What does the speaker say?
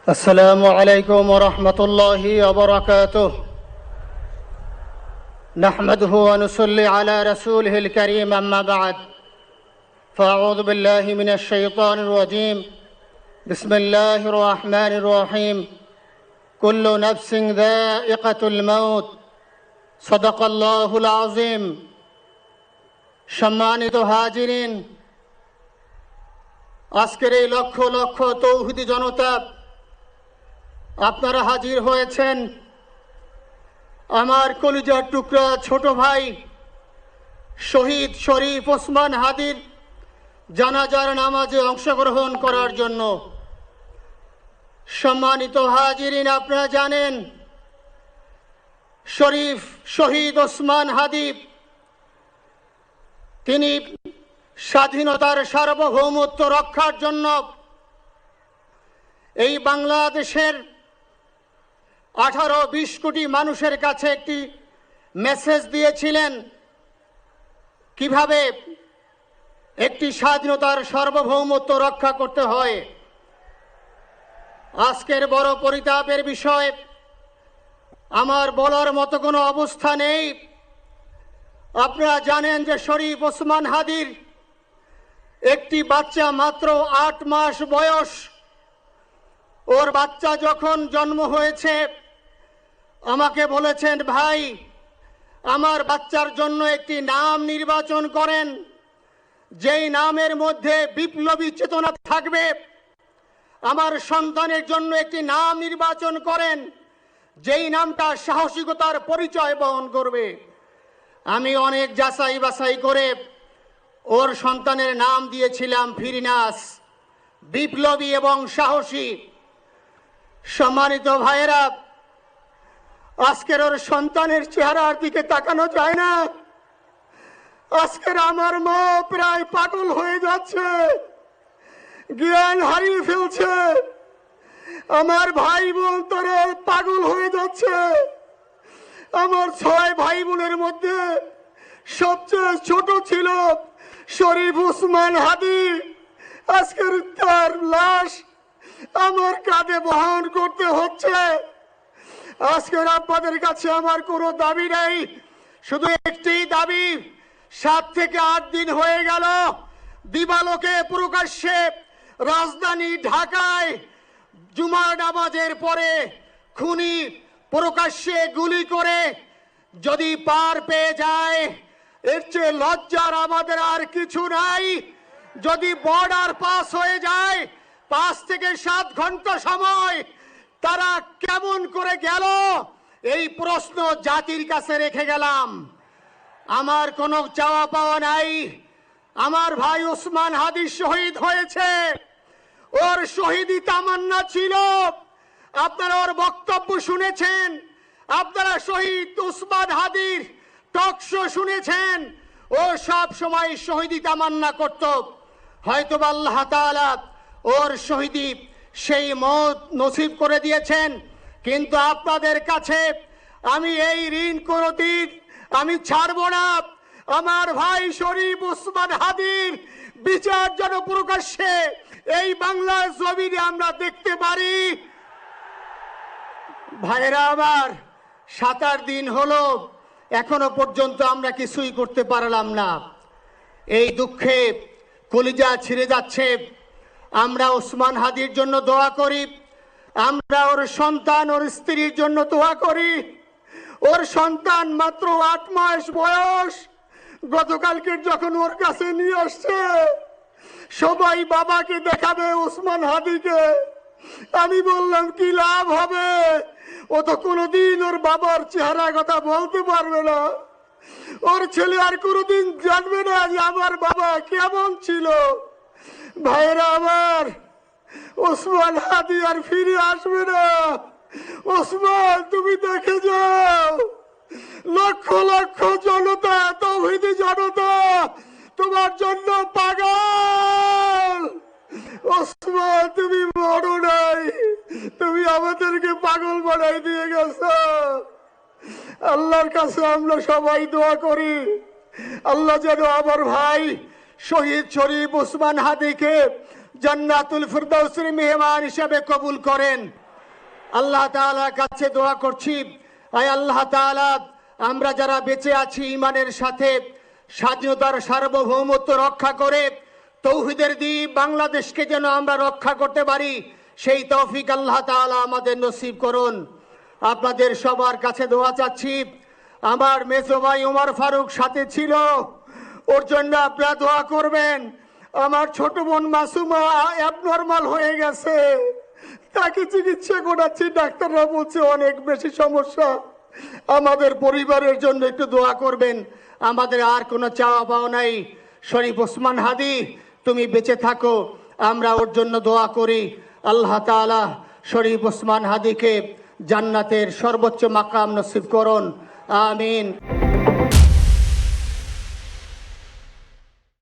السلام عليكم ورحمة الله وبركاته. نحمده ونصلي على رسوله الكريم، أما بعد، فأعوذ بالله من الشيطان الرجيم. بسم الله الرحمن الرحيم. كل نفس ذائقة الموت. صدق الله العظيم. সম্মানিত হাজিরিন, আজকের এই লক্ষ লক্ষ তৌহিদি জনতা, আপনারা হাজির হয়েছেন আমার কলিজার টুকরা ছোট ভাই শহীদ শরীফ ওসমান হাদির জানাজার নামাজে অংশগ্রহণ করার জন্য। সম্মানিত হাজিরিন, আপনারা জানেন শহীদ ওসমান হাদি তিনি স্বাধীনতার সার্বভৌমত্ব রক্ষার জন্য এই বাংলাদেশের 18-20 কোটি মানুষের কাছে একটি মেসেজ দিয়েছিলেন কিভাবে একটি স্বাধীনতার সার্বভৌমত্ব রক্ষা করতে হয়। আজকের বড় পরিতাপের বিষয়, আমার বলার মতো কোনো অবস্থা নেই। আপনারা জানেন যে শরীফ ওসমান হাদির একটি বাচ্চা মাত্র 8 মাস বয়স। ওর বাচ্চা যখন জন্ম হয়েছে আমাকে বলেছেন, ভাই, আমার বাচ্চার জন্য একটি নাম নির্বাচন করেন, যেই নামের মধ্যে বিপ্লবী চেতনা থাকবে। আমার সন্তানের জন্য একটি নাম নির্বাচন করেন, যেই নামটা সাহসিকতার পরিচয় বহন করবে। আমি অনেক যাচাই বাছাই করে ওর সন্তানের নাম দিয়েছিলাম ফিরিনাস, বিপ্লবী এবং সাহসী। সম্মানিত ভাইয়েরা, আজকের ওর সন্তানের চেহারার দিকে তাকানো যায় না। আজকের আমার মা প্রায় পাগল হয়ে যাচ্ছে, জ্ঞান হারিয়ে ফেলছে। আমার ভাই বোন তারা পাগল হয়ে যাচ্ছে। আমার 6 ভাই বোনের মধ্যে সবচেয়ে ছোট ছিল শরীফ ওসমান হাদি। আজকের তার লাশ আমার কাঁধে বহন করতে হচ্ছে। আজকের আপনাদের কাছে আমার কোনো দাবি নেই, শুধু একটি দাবি। 7 থেকে 8 দিন হয়ে গেল দিবালোকে প্রকাশ্যে রাজধানী ঢাকায় জুমার নামাজের পরে খুনি প্রকাশ্যে গুলি করে যদি পার পেয়ে যায়, এর চেয়ে লজ্জার আমাদের আর কিছু নাই। যদি বর্ডার পাস হয়ে যায়, 5 থেকে 7 ঘন্টা সময় তারা কেমন করে গেল, এই প্রশ্ন জাতির কাছে রেখে গেলাম। আমার কোনো চাওয়া পাওয়া নাই। আমার ভাই ওসমান হাদি শহীদ হয়েছে, ওর শহীদি তামান্না ছিল। আপনারা ওর বক্তব্য শুনেছেন, আপনারা শহীদ ওসমান হাদির টক শো শুনেছেন। ও সব সময় শহীদি তামান্না করত। হয়তো আল্লাহ তাআলা ওর শহীদি সেই মত নসিব করে দিয়েছেন। কিন্তু আপনাদের কাছে আমি এই ঋণ কোনদিন আমি ছাড়ব না। আমার ভাই শরীফ ওসমান হাদির বিচার যেন প্রকাশ্যে এই বাংলার জমিনে আমরা দেখতে পারি। ভাইরা আমার, 7-8 দিন হলো, এখনো পর্যন্ত আমরা কিছুই করতে পারলাম না। এই দুঃখে কলিজা ছিঁড়ে যাচ্ছে। আমরা ওসমান হাদির জন্য দোয়া করি, আমরা ওর সন্তান ওর স্ত্রীর জন্য দোয়া করি। ওর সন্তান মাত্র 8 মাস বয়স। গতকালকে যখন ওর কাছে নিয়ে আসছে, সবাই বাবাকে দেখাবে ওসমান হাদিকে। আমি বললাম, কি লাভ হবে? ও তো কোনোদিন ওর বাবার চেহারা কথা বলতে পারবে না। ওর ছেলে আর কোনোদিন জানবে না যে আমার বাবা কেমন ছিল। ভাইরা আমার, ওসমান হাদি আর ফিরে আসবে না। ওসমান, তুমি দেখে যাও, লক্ষ লক্ষ জনতা, তৌহিদি জনতা তোমার জন্য পাগল। ওসমান, তুমি মরো নাই, তুমি আমাদেরকে পাগল বানাই দিয়ে গেছো। আল্লাহর কাছে আমরা সবাই দোয়া করি, আল্লাহ যেন আমার ভাই শহীদ শরীফ ওসমান হাদিকে জান্নাতুল ফিরদাউসের মেহমান হিসেবে কবুল করেন। আল্লাহ তাআলার কাছে দোয়া করছি, আয় আল্লাহ তাআলা, আমরা যারা বেঁচে আছি ঈমানের সাথে স্বাধীনতার সার্বভৌমত্ব রক্ষা করে তৌহিদের দ্বীপ বাংলাদেশকে যেন আমরা রক্ষা করতে পারি, সেই তৌফিক আল্লাহ তাআলা আমাদের নসিব করুন। আপনাদের সবার কাছে দোয়া চাচ্ছি। আমার মেজো ভাই ওমর ফারুক সাথে ছিল, ওর জন্য আপনারা দোয়া করবেন। আমার ছোট বোন মাসুমা অ্যাবনর্মাল হয়ে গেছে, তাকে চিকিৎসা করাচ্ছি, ডাক্তাররা বলছে অনেক বেশি সমস্যা। আমাদের পরিবারের জন্য একটু দোয়া করবেন। আমাদের আর কোনো চাওয়া পাওয়া নাই। শরীফ ওসমান হাদি তুমি বেঁচে থাকো, আমরা ওর জন্য দোয়া করি। আল্লাহ তাআলা শরীফ ওসমান হাদিকে জান্নাতের সর্বোচ্চ মাকাম নসিব করুন, আমিন।